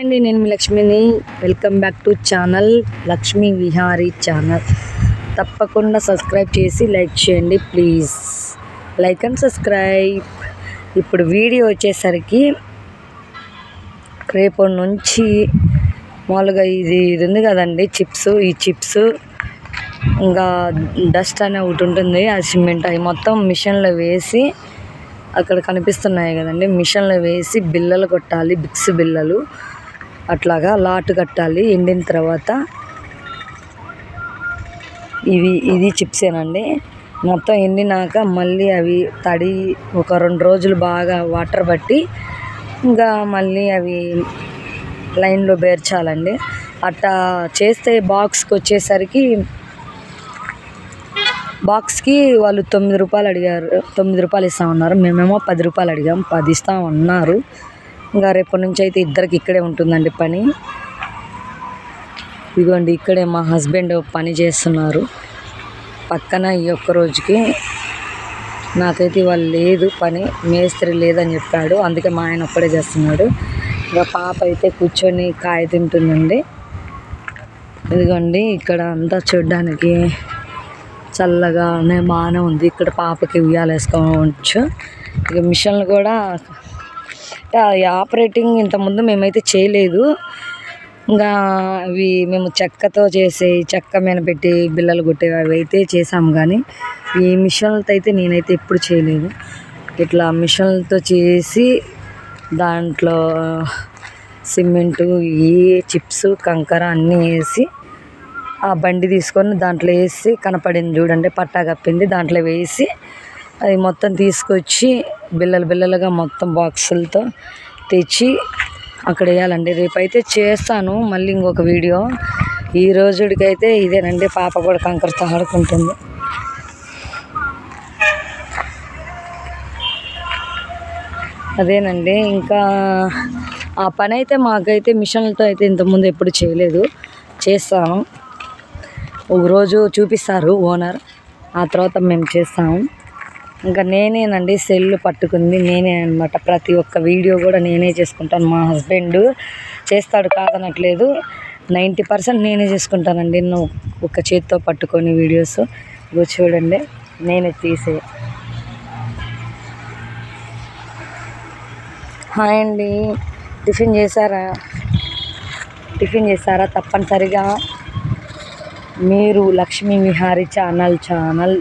అండి నేను మీ లక్ష్మిని. Welcome back to channel Lakshmi Vihari channel. తప్పకుండా సబ్స్క్రైబ్ చేసి లైక్ చేయండి ప్లీజ్. Like and subscribe. ఇప్పుడు వీడియో వచ్చేసరికి రేపటి నుంచి మామూలుగా ఇది ఉంది కదండి చిప్స్. ఈ చిప్స్ ఇంకా డస్ట్ అనే ఒకటి ఉంటుంది, ఆ సిమెంట్ అవి మొత్తం మిషన్లో వేసి అక్కడ కనిపిస్తున్నాయి కదండి, మిషన్లో వేసి బిల్లలు కొట్టాలి, బిక్స్ బిల్లలు అట్లాగా లాట్ కట్టాలి. ఎండిన తర్వాత ఇది చిప్సేనండి. మొత్తం ఎండినాక మళ్ళీ అవి తడి ఒక 2 రోజులు బాగా వాటర్ బట్టి ఇంకా మళ్ళీ అవి లైన్లో బేర్చాలండి. అట్టా చేస్తే బాక్స్కి వచ్చేసరికి బాక్స్కి వాళ్ళు 9 రూపాయలు అడిగారు. 9 రూపాయలు ఇస్తామన్నారు. మేమేమో 10 రూపాయలు అడిగాం, 10 ఇస్తామన్నారు. ఇంకా రేపటి నుంచి అయితే ఇద్దరికి ఇక్కడే ఉంటుందండి పని. ఇదిగోండి ఇక్కడే మా హస్బెండ్ పని చేస్తున్నారు పక్కన. ఈ ఒక్క రోజుకి నాకైతే ఇవాళ లేదు పని, మేస్త్రి లేదని చెప్పాడు, అందుకే మా ఆయన ఒక్కడే చేస్తున్నాడు. ఇంకా పాప అయితే కూర్చొని కాయ తింటుందండి. ఇదిగోండి ఇక్కడ అంతా చూడడానికి చల్లగానే బాగానే ఉంది. ఇక్కడ పాపకి ఉయ్యాలేసుకోవచ్చు. ఇక మిషన్లు కూడా ఆపరేటింగ్ ఇంతకుముందు మేమైతే చేయలేదు. ఇంకా అవి మేము చెక్కతో చేసే చెక్క మీద పెట్టి బిల్లలు కొట్టేవి అవి అయితే చేసాము, కానీ ఈ మిషన్లతో అయితే నేనైతే ఎప్పుడు చేయలేదు. ఇట్లా మిషన్లతో చేసి దాంట్లో సిమెంటు ఈ చిప్స్ కంకర అన్నీ వేసి ఆ బండి తీసుకొని దాంట్లో వేసి కనపడింది చూడండి, పట్టా కప్పింది, దాంట్లో వేసి అది మొత్తం తీసుకొచ్చి బిల్లలుగా మొత్తం బాక్సులతో తెచ్చి అక్కడ వేయాలండి. రేపైతే చేస్తాను మళ్ళీ ఇంకొక వీడియో. ఈ రోజుడికైతే ఇదేనండి. పాప కూడా కంకరతో ఆడుకుంటుంది. అదేనండి. ఇంకా ఆ పని అయితే మాకైతే మిషన్లతో అయితే ఇంతకుముందు ఎప్పుడు చేయలేదు, చేస్తాను. ఒక రోజు చూపిస్తారు ఓనర్, ఆ తర్వాత మేము చేస్తాము. ఇంకా నేనేనండి సెల్ పట్టుకుంది, నేనే అనమాట. ప్రతి ఒక్క వీడియో కూడా నేనే చేసుకుంటాను. మా హస్బెండ్ చేస్తాడు కాదనట్లేదు, 90% నేనే చేసుకుంటానండి. ఒక చేతితో పట్టుకొని వీడియోస్ ఇగో చూడండి నేనే తీసే. హాయ్ అండి, టిఫిన్ చేశారా? తప్పనిసరిగా మీరు లక్ష్మీ విహారీ ఛానల్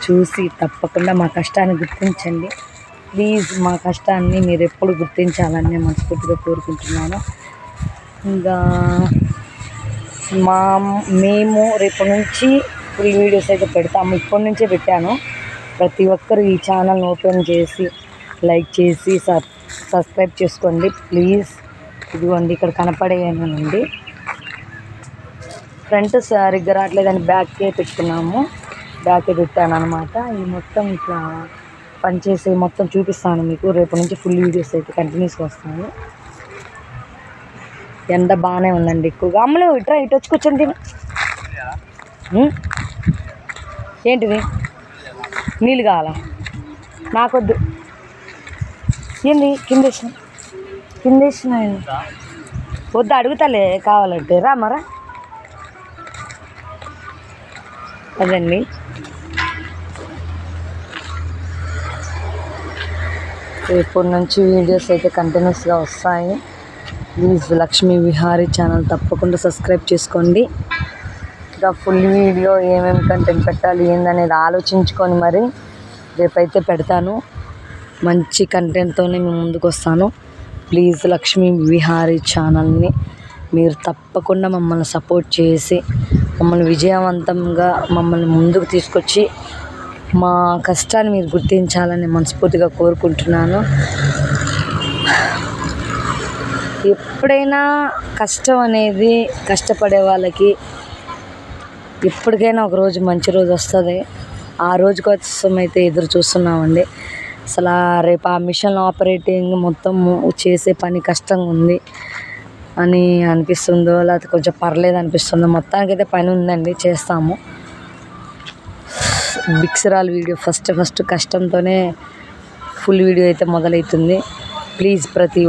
చూసి తప్పకుండా మా కష్టాన్ని గుర్తించండి ప్లీజ్. మా కష్టాన్ని మీరు ఎప్పుడు గుర్తించాలని మనస్ఫూర్తిగా కోరుకుంటున్నాను. ఇంకా మేము రేపటి నుంచి ఫుల్ వీడియోస్ అయితే పెడతాము. ఇప్పటి నుంచే పెట్టాను. ప్రతి ఒక్కరు ఈ ఛానల్ని ఓపెన్ చేసి లైక్ చేసి సబ్స్క్రైబ్ చేసుకోండి ప్లీజ్. ఇదిగోండి ఇక్కడ కనపడేనండి. ఫ్రంట్ సరిగ్గా రావట్లేదని బ్యాక్కే పెట్టుకున్నాము, బ్యాకే పెట్టాను అనమాట. ఈ మొత్తం ఇట్లా పనిచేసి మొత్తం చూపిస్తాను మీకు. రేపటి నుంచి ఫుల్ వీడియోస్ అయితే కంటిన్యూస్గా వస్తాను. ఎండ బాగానే ఉందండి ఎక్కువగా. అమ్మలు ఇటు వచ్చి కూర్చొని తిను. ఏంటిది నీళ్ళు కావాలా? నాకొద్దు. ఏంది కింద వేసిన వద్దు, అడుగుతాలే కావాలంటే రా మరా. అదండి రేపటి నుంచి వీడియోస్ అయితే కంటిన్యూస్గా వస్తాయి ప్లీజ్. లక్ష్మీ విహారీ ఛానల్ తప్పకుండా సబ్స్క్రైబ్ చేసుకోండి. ఇంకా ఫుల్ వీడియో ఏమేమి కంటెంట్ పెట్టాలి ఏందనేది ఆలోచించుకొని మరి రేపైతే పెడతాను. మంచి కంటెంట్తోనే మేము ముందుకు వస్తాను ప్లీజ్. లక్ష్మీ విహారీ ఛానల్ని మీరు తప్పకుండా మమ్మల్ని సపోర్ట్ చేసి మమ్మల్ని విజయవంతంగా మమ్మల్ని ముందుకు తీసుకొచ్చి మా కష్టాన్ని మీరు గుర్తించాలని మనస్ఫూర్తిగా కోరుకుంటున్నాను. ఎప్పుడైనా కష్టం అనేది కష్టపడే వాళ్ళకి ఎప్పటికైనా ఒక రోజు మంచి రోజు వస్తుంది. ఆ రోజు కోసం అయితే ఎదురు చూస్తున్నామండి. అసలు రేపు ఆ మిషన్ ఆపరేటింగ్ మొత్తం చేసే పని కష్టంగా ఉంది అని అనిపిస్తుందో లేకపోతే కొంచెం పర్లేదు అనిపిస్తుందో, మొత్తానికైతే పని ఉందండి, చేస్తాము. బిక్సరాల్ వీడియో ఫస్ట్ కష్టంతోనే ఫుల్ వీడియో అయితే మొదలవుతుంది. ప్లీజ్ ప్రతి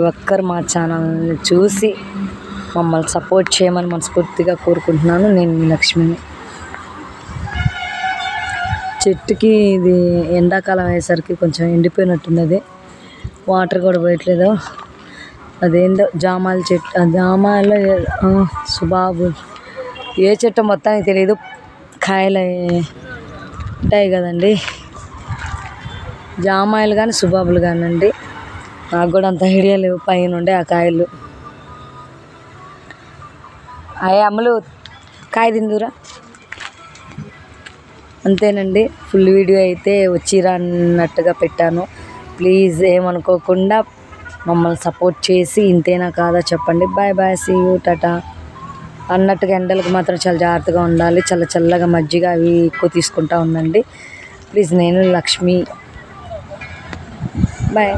ఒక్కరు మా ఛానల్ని చూసి మమ్మల్ని సపోర్ట్ చేయమని మనస్ఫూర్తిగా కోరుకుంటున్నాను. నేను మీ లక్ష్మిని. చెట్టుకి ఇది ఎండాకాలం అయ్యేసరికి కొంచెం ఎండిపోయినట్టున్నది, వాటర్ కూడా పోయట్లేదు. అదేందో జామాల చెట్టు, జామాల సుబాబు ఏ చెట్టు మొత్తానికి తెలియదు, కాయలు ఉంటాయి కదండి, జామాయిలు కానీ సుబాబులు కానండి, నాకు కూడా అంత ఐడియా లేవు. పైన ఉండే ఆ కాయలు అయ్యే అమ్మలు కాయ తిందురా. అంతేనండి, ఫుల్ వీడియో అయితే వచ్చిరా అన్నట్టుగా పెట్టాను. ప్లీజ్ ఏమనుకోకుండా మమ్మల్ని సపోర్ట్ చేసి ఇంతేనా కాదా చెప్పండి. Bye bye, see you, tata అన్నట్టుగా. ఎండలకు మాత్రం చాలా జాగ్రత్తగా ఉండాలి. చల్లగా మజ్జిగ అవి ఎక్కువ తీసుకుంటా ఉండండి ప్లీజ్. నేను లక్ష్మి, బాయ్.